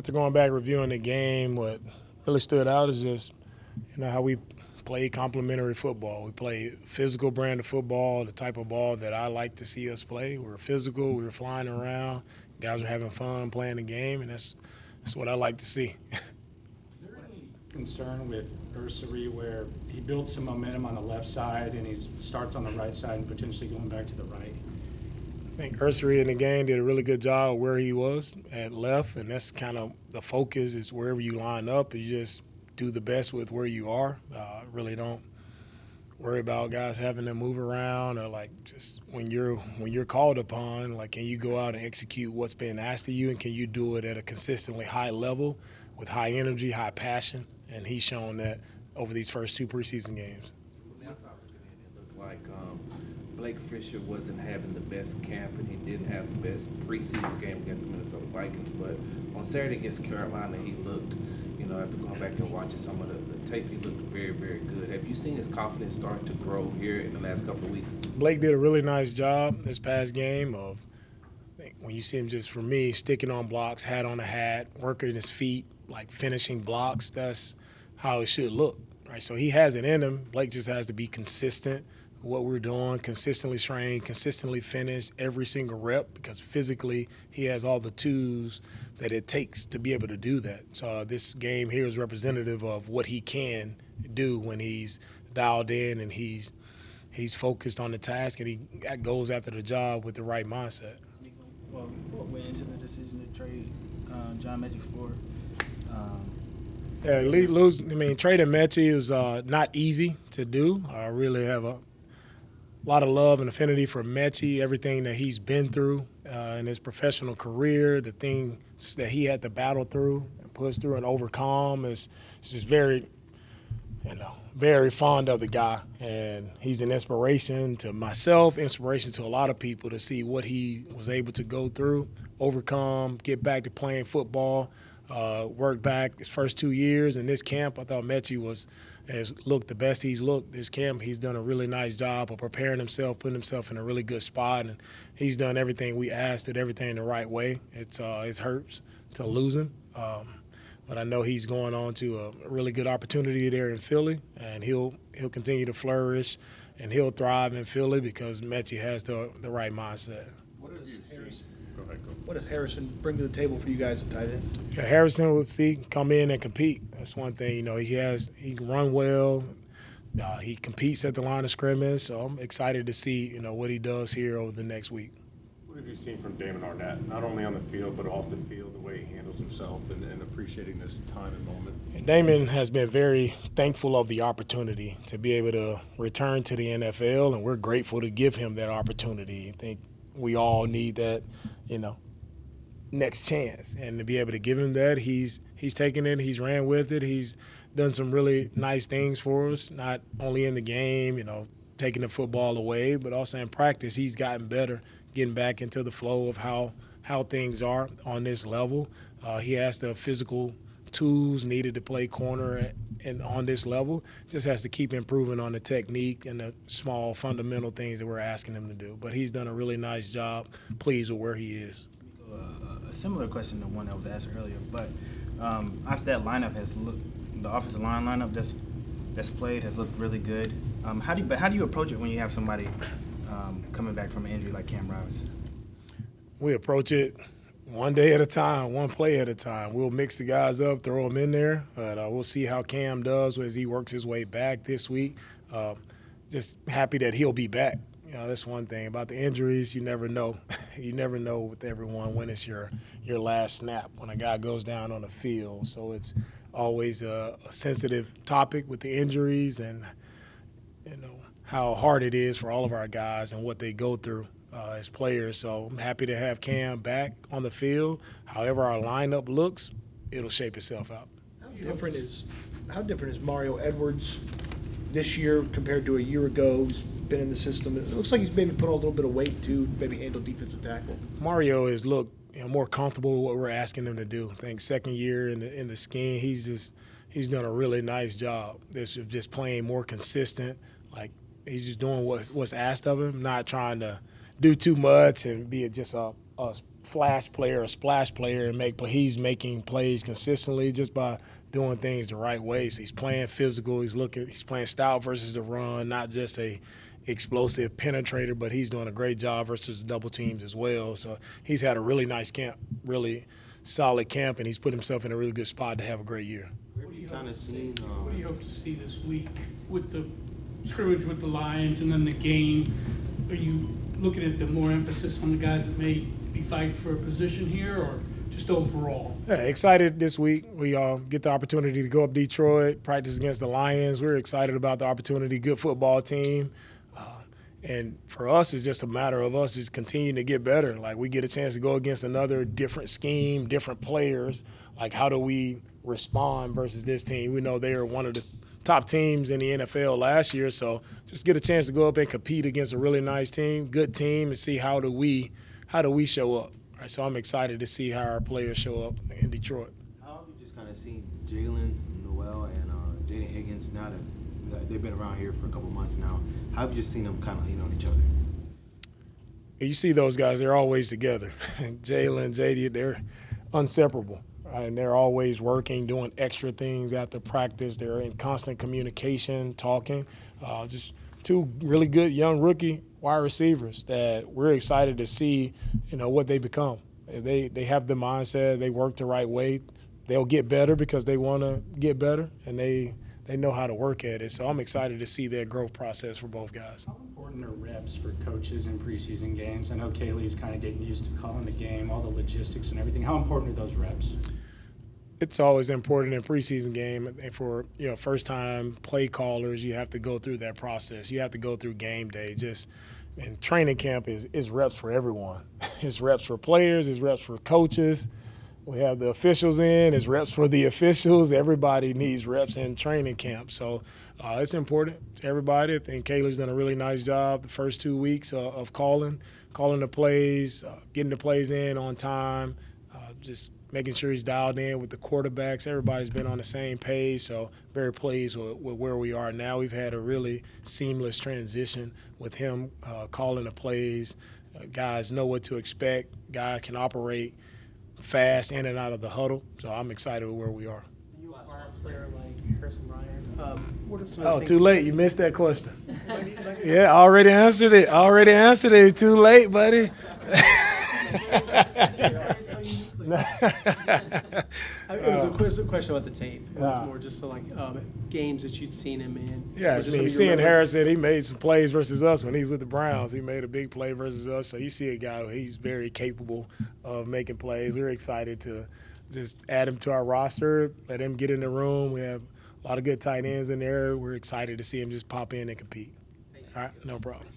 After going back reviewing the game, what really stood out is just how we play complementary football. We play physical brand of football, the type of ball that I like to see us play. We're physical, we were flying around, guys are having fun playing the game, and that's what I like to see. Is there any concern with Ursery where he builds some momentum on the left side and he starts on the right side and potentially going back to the right? I think Ursery in the game did a really good job where he was at left, and that's kind of the focus is wherever you line up, you just do the best with where you are. Really don't worry about guys having to move around or just when you're called upon, can you go out and execute what's being asked of you, and can you do it at a consistently high level with high energy, high passion, and he's shown that over these first 2 preseason games. It looked like Blake Fischer wasn't having the best camp, and he didn't have the best preseason game against the Minnesota Vikings. But on Saturday against Carolina, he looked, after going back and watching some of the tape, he looked very, very good. Have you seen his confidence start to grow here in the last couple of weeks? Blake did a really nice job this past game of, I think when you see him just, for me, sticking on blocks, hat on a hat, working his feet, finishing blocks. That's how it should look, right? So he has it in him. Blake just has to be consistent with what we're doing, consistently train, consistently finish every single rep, because physically he has all the tools that it takes to be able to do that. So this game here is representative of what he can do when he's dialed in and he's focused on the task and he goes after the job with the right mindset. Well, what went into the decision to trade John Metchie for? Trading Metchie was not easy to do. I really have a lot of love and affinity for Metchie, everything that he's been through in his professional career, the things that he had to battle through and push through and overcome. It's just very, very fond of the guy. And he's an inspiration to myself, inspiration to a lot of people to see what he was able to go through, overcome, get back to playing football. Worked back his first 2 years in this camp. I thought Metchie has looked the best he's looked this camp. He's done a really nice job of preparing himself, putting himself in a really good spot, and he's done everything we asked, did everything the right way. It hurts to lose him, but I know he's going on to a really good opportunity there in Philly, and he'll continue to flourish, and he'll thrive in Philly because Metchie has the right mindset. What does Harrison bring to the table for you guys at tight end? Yeah, Harrison will come in and compete. That's one thing. He can run well. He competes at the line of scrimmage. So I'm excited to see what he does here over the next week. What have you seen from Damon Arnett, not only on the field but off the field, the way he handles himself and appreciating this time and moment? And Damon has been very thankful of the opportunity to be able to return to the NFL, and we're grateful to give him that opportunity. I think we all need that, next chance, and to be able to give him that, he's taken it, he's ran with it, he's done some really nice things for us, not only in the game, taking the football away, but also in practice. He's gotten better, getting back into the flow of how things are on this level. He has the physical tools needed to play corner and on this level. Just has to keep improving on the technique and the small fundamental things that we're asking him to do. But he's done a really nice job, pleased with where he is. A similar question to one that was asked earlier, but after that lineup the offensive line lineup that's played has looked really good. How do you approach it when you have somebody coming back from an injury like Cam Robinson? We approach it one day at a time, one play at a time. We'll mix the guys up, throw them in there, but we'll see how Cam does as he works his way back this week. Just happy that he'll be back. That's one thing about the injuries. You never know. You never know with everyone when it's your last snap, when a guy goes down on the field. So it's always a sensitive topic with the injuries and how hard it is for all of our guys and what they go through as players. So I'm happy to have Cam back on the field. However our lineup looks, it'll shape itself out. How different is Mario Edwards this year compared to a year ago? He's been in the system. It looks like he's maybe put on a little bit of weight to maybe handle defensive tackle. Mario has looked more comfortable with what we're asking him to do. I think second year in the scheme, he's done a really nice job. Just playing more consistent. He's just doing what's asked of him, not trying to do too much and be just a a flash player, a splash player, and he's making plays consistently just by doing things the right way. So he's playing physical. He's playing style versus the run, not just a explosive penetrator, but he's doing a great job versus double teams as well. So he's had a really nice camp, really solid camp, and he's put himself in a really good spot to have a great year. What do you kind of seen? What do you hope to see this week with the scrimmage with the Lions and then the game? Are you looking at the more emphasis on the guys that may be fighting for a position here, or just overall? Yeah, excited this week. We get the opportunity to go up Detroit, practice against the Lions. We're excited about the opportunity. Good football team. And for us, it's just a matter of us just continuing to get better. Like, we get a chance to go against another different scheme, different players. Like, how do we respond versus this team? We know they are one of the top teams in the NFL last year, so just get a chance to go up and compete against a really nice team, good team, and see how do we show up. Right, so I'm excited to see how our players show up in Detroit. How have you just kind of seen Jalen, Noel, and Jaden Higgins now that they've been around here for a couple months now? How have you just seen them kind of lean on each other? You see those guys, they're always together. Jalen, JD, they're inseparable. Right? And they're always working, doing extra things after practice. They're in constant communication, talking. Just two really good young rookie wide receivers that we're excited to see, what they become. They have the mindset, they work the right way. They'll get better because they want to get better, and they know how to work at it. So I'm excited to see their growth process for both guys. How important are reps for coaches in preseason games? I know Kaylee's kind of getting used to calling the game, all the logistics and everything. How important are those reps? It's always important in preseason game, and for first-time play callers, you have to go through that process. You have to go through game day. And training camp is reps for everyone. It's reps for players. It's reps for coaches. We have the officials in. It's reps for the officials. Everybody needs reps in training camp. So it's important to everybody. I think Kaylee's done a really nice job the first 2 weeks of calling the plays, getting the plays in on time, just making sure he's dialed in with the quarterbacks. Everybody's been on the same page, so very pleased with where we are now. We've had a really seamless transition with him calling the plays. Guys know what to expect. Guys can operate fast in and out of the huddle, so I'm excited with where we are. You acquire a player like Harrison Bryant. What are some of the Oh, things too late. You missed that question. Yeah, I already answered it. Too late, buddy. It was a question about the tape. It was Yeah. more just so like games that you'd seen him in. Yeah, Or just some you seeing remember. Harrison, he made some plays versus us when he's with the Browns. He made a big play versus us. So you see a guy, he's very capable of making plays. We're excited to just add him to our roster, let him get in the room. We have a lot of good tight ends in there. We're excited to see him just pop in and compete. All right, no problem.